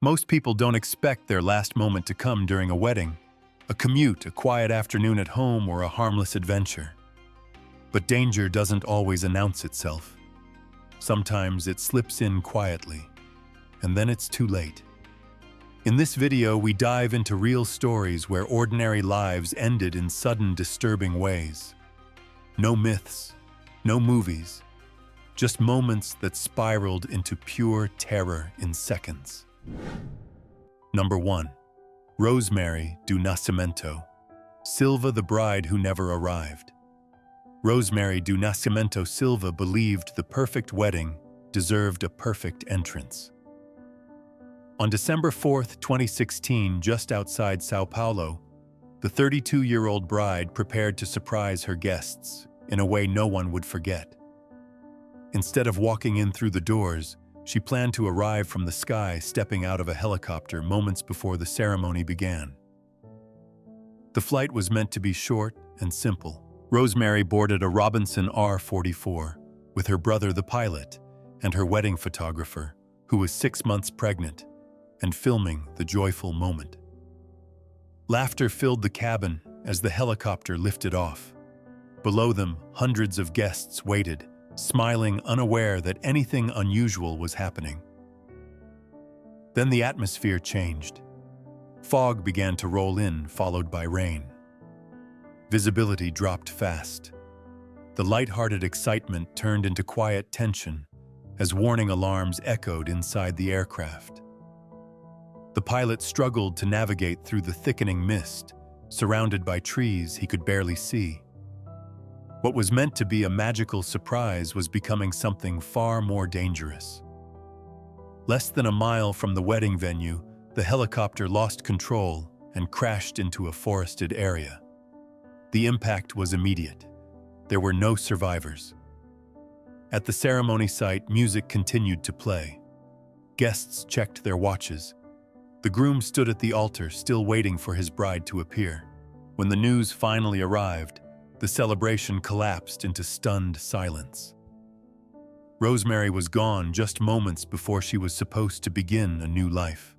Most people don't expect their last moment to come during a wedding, a commute, a quiet afternoon at home, or a harmless adventure. But danger doesn't always announce itself. Sometimes it slips in quietly, and then it's too late. In this video, we dive into real stories where ordinary lives ended in sudden, disturbing ways. No myths, no movies, just moments that spiraled into pure terror in seconds. Number 1. Rosemary do Nascimento, Silva, the bride who never arrived. Rosemary do Nascimento Silva believed the perfect wedding deserved a perfect entrance. On December 4, 2016, just outside São Paulo, the 32-year-old bride prepared to surprise her guests in a way no one would forget. Instead of walking in through the doors, she planned to arrive from the sky, stepping out of a helicopter moments before the ceremony began. The flight was meant to be short and simple. Rosemary boarded a Robinson R-44 with her brother, the pilot, and her wedding photographer, who was 6 months pregnant, and filming the joyful moment. Laughter filled the cabin as the helicopter lifted off. Below them, hundreds of guests waited, smiling, unaware that anything unusual was happening. Then the atmosphere changed. Fog began to roll in, followed by rain. Visibility dropped fast. The light-hearted excitement turned into quiet tension as warning alarms echoed inside the aircraft. The pilot struggled to navigate through the thickening mist, surrounded by trees he could barely see. What was meant to be a magical surprise was becoming something far more dangerous. Less than a mile from the wedding venue, the helicopter lost control and crashed into a forested area. The impact was immediate. There were no survivors. At the ceremony site, music continued to play. Guests checked their watches. The groom stood at the altar, still waiting for his bride to appear. When the news finally arrived, the celebration collapsed into stunned silence. Rosemary was gone just moments before she was supposed to begin a new life.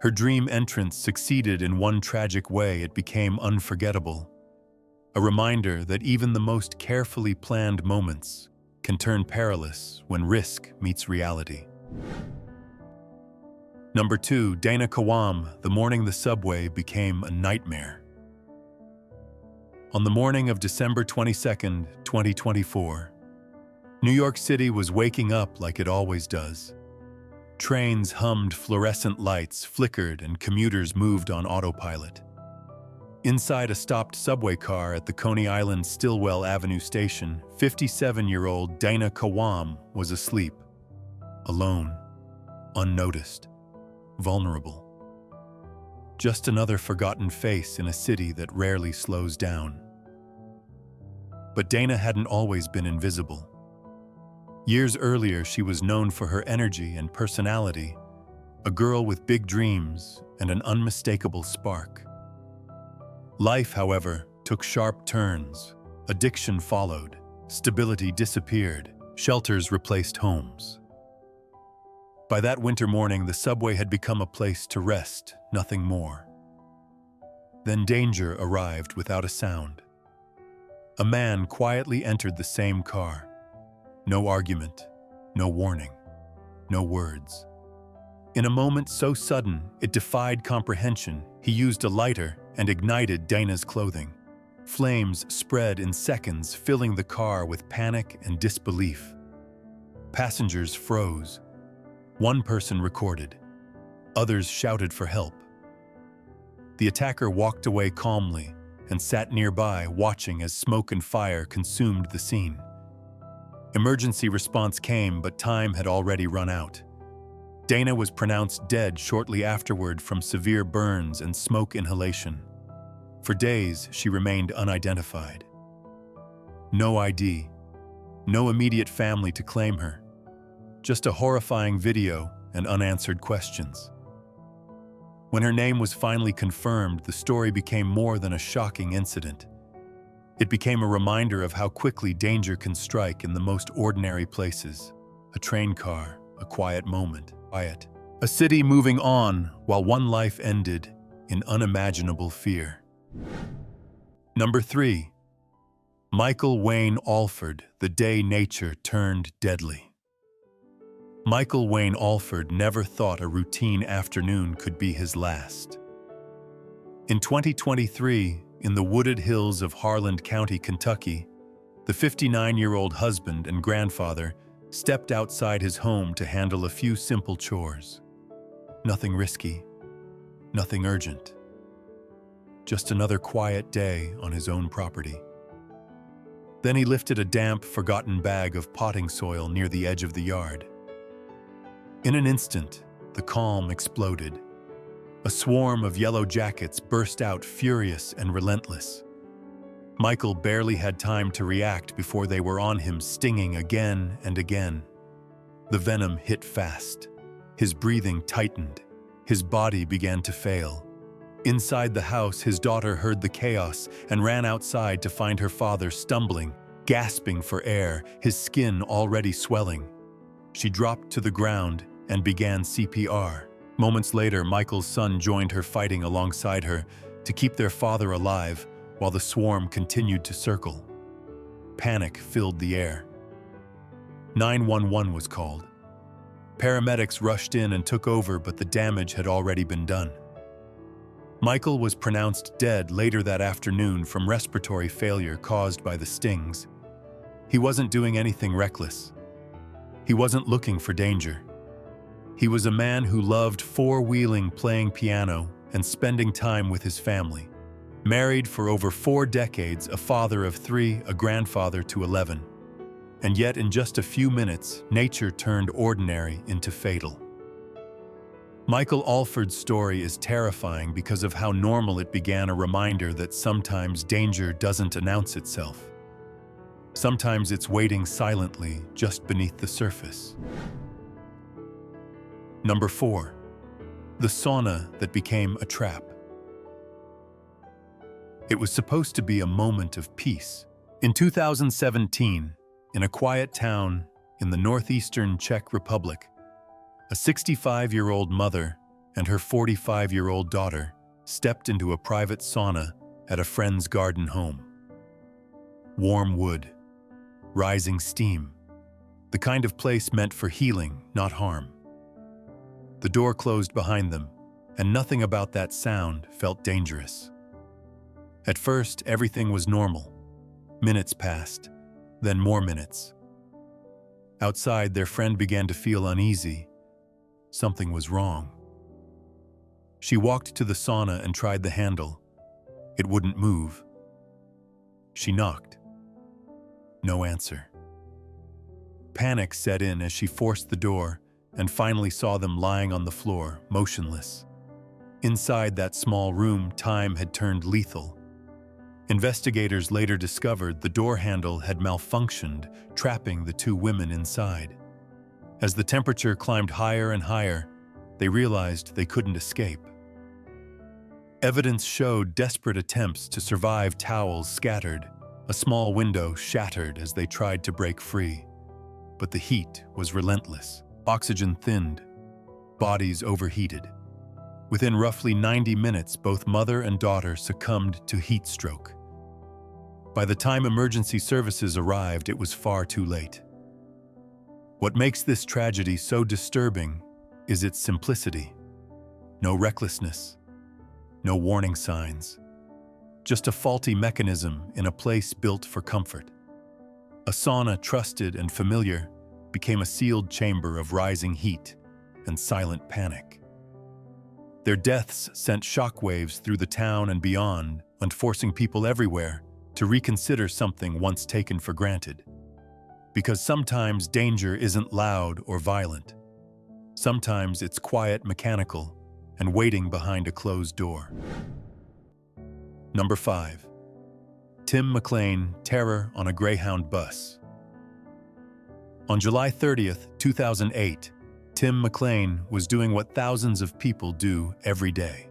Her dream entrance succeeded in one tragic way. It became unforgettable. A reminder that even the most carefully planned moments can turn perilous when risk meets reality. Number 2, Dana Kawam, the morning the subway became a nightmare. On the morning of December 22, 2024, New York City was waking up like it always does. Trains hummed, fluorescent lights flickered, and commuters moved on autopilot. Inside a stopped subway car at the Coney Island Stillwell Avenue station, 57-year-old Dana Kawam was asleep, alone, unnoticed, vulnerable. Just another forgotten face in a city that rarely slows down. But Dana hadn't always been invisible. Years earlier, she was known for her energy and personality, a girl with big dreams and an unmistakable spark. Life, however, took sharp turns. Addiction followed, stability disappeared, shelters replaced homes. By that winter morning, the subway had become a place to rest, nothing more. Then danger arrived without a sound. A man quietly entered the same car. No argument, no warning, no words. In a moment so sudden, it defied comprehension, he used a lighter and ignited Dana's clothing. Flames spread in seconds, filling the car with panic and disbelief. Passengers froze. One person recorded. Others shouted for help. The attacker walked away calmly and sat nearby, watching as smoke and fire consumed the scene. Emergency response came, but time had already run out. Dana was pronounced dead shortly afterward from severe burns and smoke inhalation. For days, she remained unidentified. No ID, no immediate family to claim her. Just a horrifying video and unanswered questions. When her name was finally confirmed, the story became more than a shocking incident. It became a reminder of how quickly danger can strike in the most ordinary places. A train car, a quiet moment, A city moving on while one life ended in unimaginable fear. Number 3. Michael Wayne Alford, the day nature turned deadly. Michael Wayne Alford never thought a routine afternoon could be his last. In 2023, in the wooded hills of Harlan County, Kentucky, the 59-year-old husband and grandfather stepped outside his home to handle a few simple chores. Nothing risky, nothing urgent. Just another quiet day on his own property. Then he lifted a damp, forgotten bag of potting soil near the edge of the yard. In an instant, the calm exploded. A swarm of yellow jackets burst out, furious and relentless. Michael barely had time to react before they were on him, stinging again and again. The venom hit fast. His breathing tightened. His body began to fail. Inside the house, his daughter heard the chaos and ran outside to find her father stumbling, gasping for air, his skin already swelling. She dropped to the ground and began CPR. Moments later, Michael's son joined her, fighting alongside her to keep their father alive while the swarm continued to circle. Panic filled the air. 911 was called. Paramedics rushed in and took over, but the damage had already been done. Michael was pronounced dead later that afternoon from respiratory failure caused by the stings. He wasn't doing anything reckless. He wasn't looking for danger. He was a man who loved four-wheeling, playing piano, and spending time with his family. Married for over 4 decades, a father of 3, a grandfather to 11. And yet, in just a few minutes, nature turned ordinary into fatal. Michael Alford's story is terrifying because of how normal it began, a reminder that sometimes danger doesn't announce itself. Sometimes it's waiting silently just beneath the surface. Number 4. The sauna that became a trap. It was supposed to be a moment of peace. In 2017, in a quiet town in the northeastern Czech Republic, a 65-year-old mother and her 45-year-old daughter stepped into a private sauna at a friend's garden home. Warm wood, rising steam, the kind of place meant for healing, not harm. The door closed behind them, and nothing about that sound felt dangerous. At first, everything was normal. Minutes passed, then more minutes. Outside, their friend began to feel uneasy. Something was wrong. She walked to the sauna and tried the handle. It wouldn't move. She knocked. No answer. Panic set in as she forced the door and finally saw them lying on the floor, motionless. Inside that small room, time had turned lethal. Investigators later discovered the door handle had malfunctioned, trapping the 2 women inside. As the temperature climbed higher and higher, they realized they couldn't escape. Evidence showed desperate attempts to survive: towels scattered, a small window shattered as they tried to break free. But the heat was relentless. Oxygen thinned, bodies overheated. Within roughly 90 minutes, both mother and daughter succumbed to heat stroke. By the time emergency services arrived, it was far too late. What makes this tragedy so disturbing is its simplicity. No recklessness, no warning signs, just a faulty mechanism in a place built for comfort. A sauna, trusted and familiar, became a sealed chamber of rising heat and silent panic. Their deaths sent shockwaves through the town and beyond, and forcing people everywhere to reconsider something once taken for granted. Because sometimes danger isn't loud or violent. Sometimes it's quiet, mechanical, and waiting behind a closed door. Number 5. Tim McLean, terror on a Greyhound bus. On July 30th, 2008, Tim McLean was doing what thousands of people do every day.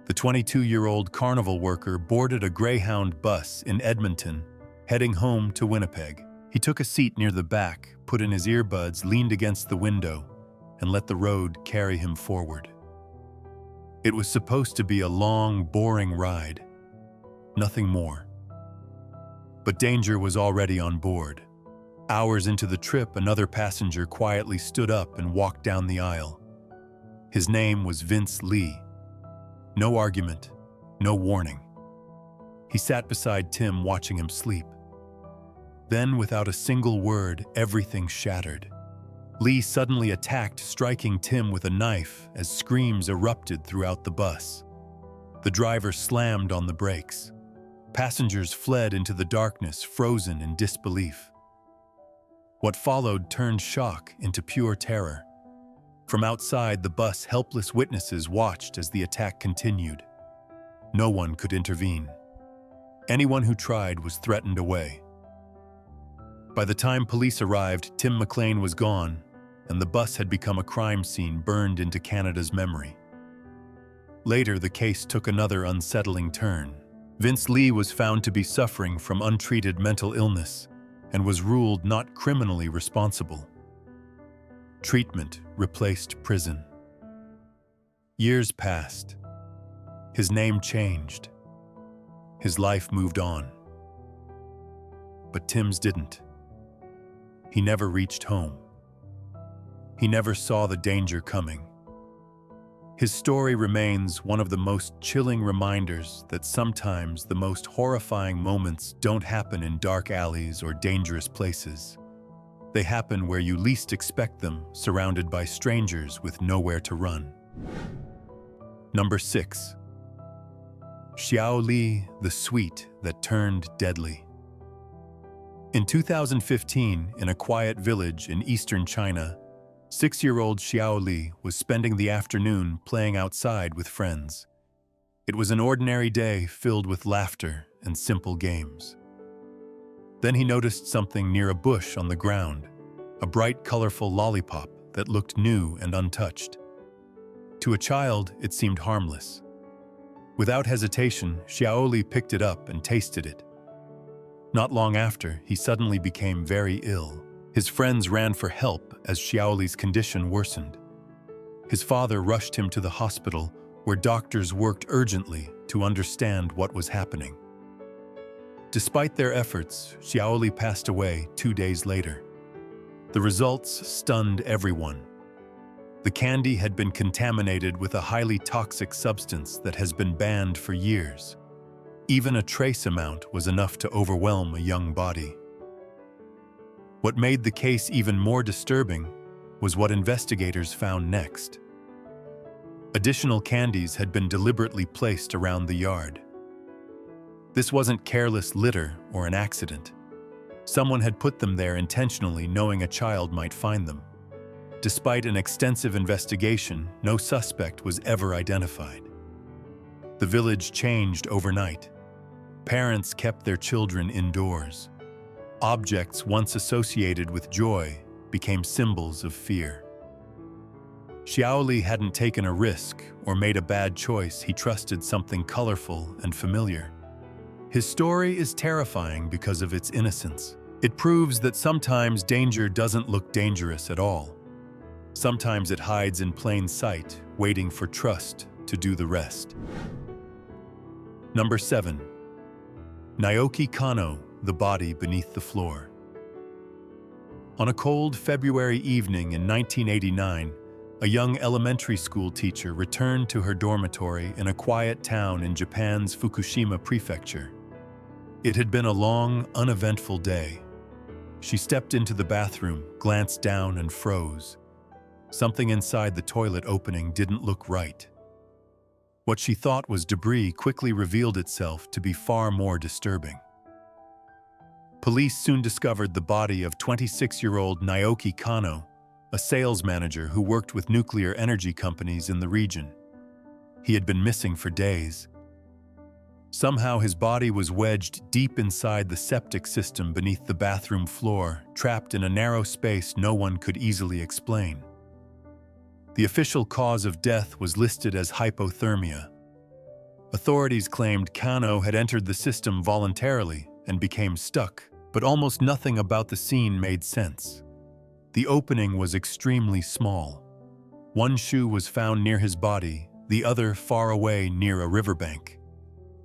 The 22-year-old carnival worker boarded a Greyhound bus in Edmonton, heading home to Winnipeg. He took a seat near the back, put in his earbuds, leaned against the window, and let the road carry him forward. It was supposed to be a long, boring ride, nothing more. But danger was already on board. Hours into the trip, another passenger quietly stood up and walked down the aisle. His name was Vince Lee. No argument, no warning. He sat beside Tim, watching him sleep. Then, without a single word, everything shattered. Lee suddenly attacked, striking Tim with a knife as screams erupted throughout the bus. The driver slammed on the brakes. Passengers fled into the darkness, frozen in disbelief. What followed turned shock into pure terror. From outside the bus, helpless witnesses watched as the attack continued. No one could intervene. Anyone who tried was threatened away. By the time police arrived, Tim McLean was gone, and the bus had become a crime scene burned into Canada's memory. Later, the case took another unsettling turn. Vince Lee was found to be suffering from untreated mental illness and was ruled not criminally responsible. Treatment replaced prison. Years passed. His name changed. His life moved on. But Tim's didn't. He never reached home. He never saw the danger coming. His story remains one of the most chilling reminders that sometimes the most horrifying moments don't happen in dark alleys or dangerous places. They happen where you least expect them, surrounded by strangers with nowhere to run. Number 6. Xiao Li, the sweet that turned deadly. In 2015, in a quiet village in eastern China, 6-year-old Xiao Li was spending the afternoon playing outside with friends. It was an ordinary day filled with laughter and simple games. Then he noticed something near a bush on the ground, a bright, colorful lollipop that looked new and untouched. To a child, it seemed harmless. Without hesitation, Xiao Li picked it up and tasted it. Not long after, he suddenly became very ill. His friends ran for help as Xiao Li's condition worsened. His father rushed him to the hospital, where doctors worked urgently to understand what was happening. Despite their efforts, Xiao Li passed away 2 days later. The results stunned everyone. The candy had been contaminated with a highly toxic substance that has been banned for years. Even a trace amount was enough to overwhelm a young body. What made the case even more disturbing was what investigators found next. Additional candies had been deliberately placed around the yard. This wasn't careless litter or an accident. Someone had put them there intentionally, knowing a child might find them. Despite an extensive investigation, no suspect was ever identified. The village changed overnight. Parents kept their children indoors. Objects once associated with joy became symbols of fear. Xiao Li hadn't taken a risk or made a bad choice. He trusted something colorful and familiar. His story is terrifying because of its innocence. It proves that sometimes danger doesn't look dangerous at all. Sometimes it hides in plain sight, waiting for trust to do the rest. Number 7. Naoki Kano, the body beneath the floor. On a cold February evening in 1989, a young elementary school teacher returned to her dormitory in a quiet town in Japan's Fukushima prefecture. It had been a long, uneventful day. She stepped into the bathroom, glanced down, and froze. Something inside the toilet opening didn't look right. What she thought was debris quickly revealed itself to be far more disturbing. Police soon discovered the body of 26-year-old Naoki Kano, a sales manager who worked with nuclear energy companies in the region. He had been missing for days. Somehow his body was wedged deep inside the septic system beneath the bathroom floor, trapped in a narrow space no one could easily explain. The official cause of death was listed as hypothermia. Authorities claimed Kano had entered the system voluntarily and became stuck, but almost nothing about the scene made sense. The opening was extremely small. One shoe was found near his body, the other far away near a riverbank.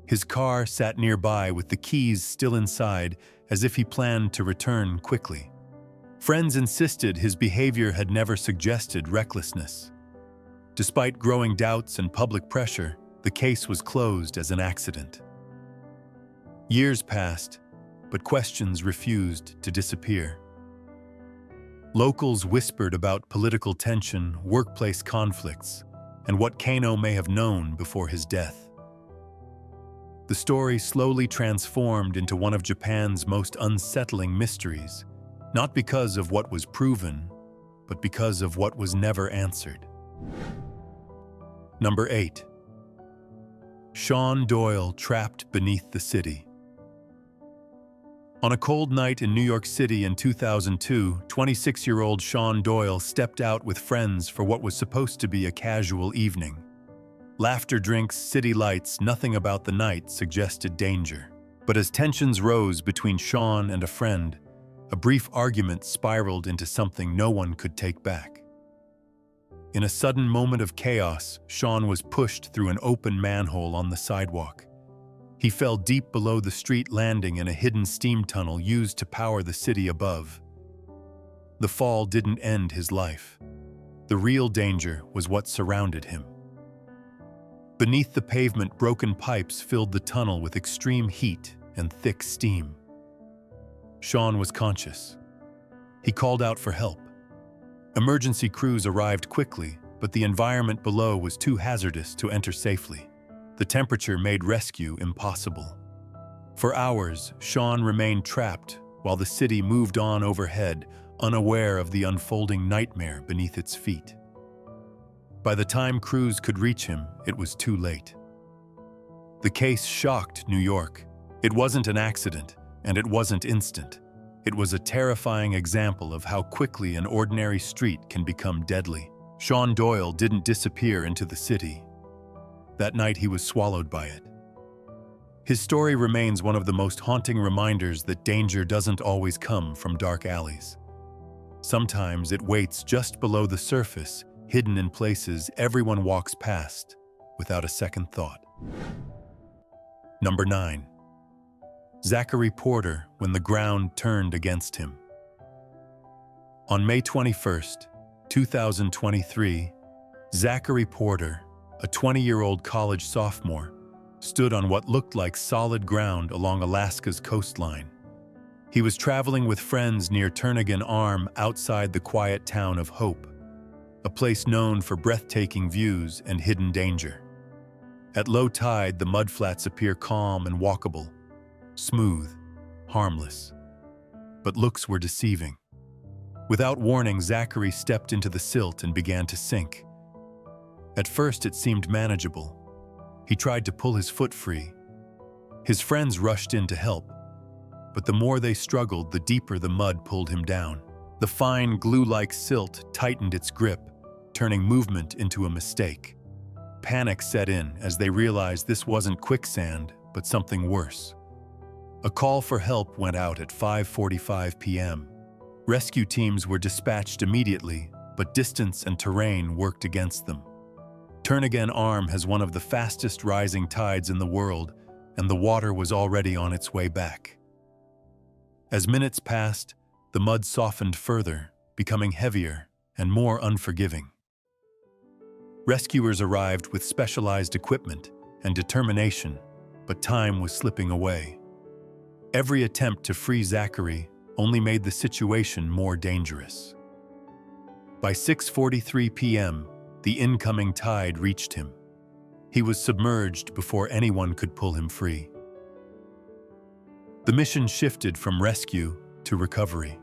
His car sat nearby with the keys still inside, as if he planned to return quickly. Friends insisted his behavior had never suggested recklessness. Despite growing doubts and public pressure, the case was closed as an accident. Years passed, but questions refused to disappear. Locals whispered about political tension, workplace conflicts, and what Kano may have known before his death. The story slowly transformed into one of Japan's most unsettling mysteries, not because of what was proven, but because of what was never answered. Number 8. Sean Doyle trapped beneath the city. On a cold night in New York City in 2002, 26-year-old Sean Doyle stepped out with friends for what was supposed to be a casual evening. Laughter, drinks, city lights, nothing about the night suggested danger. But as tensions rose between Sean and a friend, a brief argument spiraled into something no one could take back. In a sudden moment of chaos, Sean was pushed through an open manhole on the sidewalk. He fell deep below the street landing in a hidden steam tunnel used to power the city above. The fall didn't end his life. The real danger was what surrounded him. Beneath the pavement, broken pipes filled the tunnel with extreme heat and thick steam. Sean was conscious. He called out for help. Emergency crews arrived quickly, but the environment below was too hazardous to enter safely. The temperature made rescue impossible. For hours, Sean remained trapped while the city moved on overhead, unaware of the unfolding nightmare beneath its feet. By the time crews could reach him, it was too late. The case shocked New York. It wasn't an accident, and it wasn't instant. It was a terrifying example of how quickly an ordinary street can become deadly. Sean Doyle didn't disappear into the city. That night he was swallowed by it. His story remains one of the most haunting reminders that danger doesn't always come from dark alleys. Sometimes it waits just below the surface, hidden in places everyone walks past without a second thought. Number 9. Zachary Porter when the ground turned against him. On May 21, 2023, Zachary Porter, a 20-year-old college sophomore, stood on what looked like solid ground along Alaska's coastline. He was traveling with friends near Turnagain Arm outside the quiet town of Hope, a place known for breathtaking views and hidden danger. At low tide, the mudflats appear calm and walkable, smooth, harmless. But looks were deceiving. Without warning, Zachary stepped into the silt and began to sink. At first, it seemed manageable. He tried to pull his foot free. His friends rushed in to help, but the more they struggled, the deeper the mud pulled him down. The fine, glue-like silt tightened its grip, turning movement into a mistake. Panic set in as they realized this wasn't quicksand, but something worse. A call for help went out at 5:45 p.m. Rescue teams were dispatched immediately, but distance and terrain worked against them. Turnagain Arm has one of the fastest rising tides in the world, and the water was already on its way back. As minutes passed, the mud softened further, becoming heavier and more unforgiving. Rescuers arrived with specialized equipment and determination, but time was slipping away. Every attempt to free Zachary only made the situation more dangerous. By 6:43 p.m., the incoming tide reached him. He was submerged before anyone could pull him free. The mission shifted from rescue to recovery.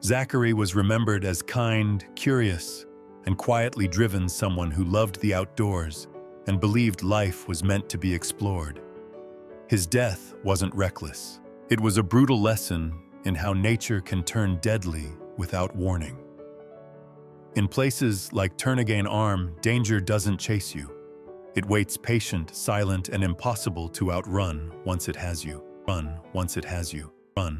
Zachary was remembered as kind, curious, and quietly driven, someone who loved the outdoors and believed life was meant to be explored. His death wasn't reckless. It was a brutal lesson in how nature can turn deadly without warning. In places like Turnagain Arm, danger doesn't chase you. It waits patient, silent, and impossible to outrun once it has you. Run once it has you. Run.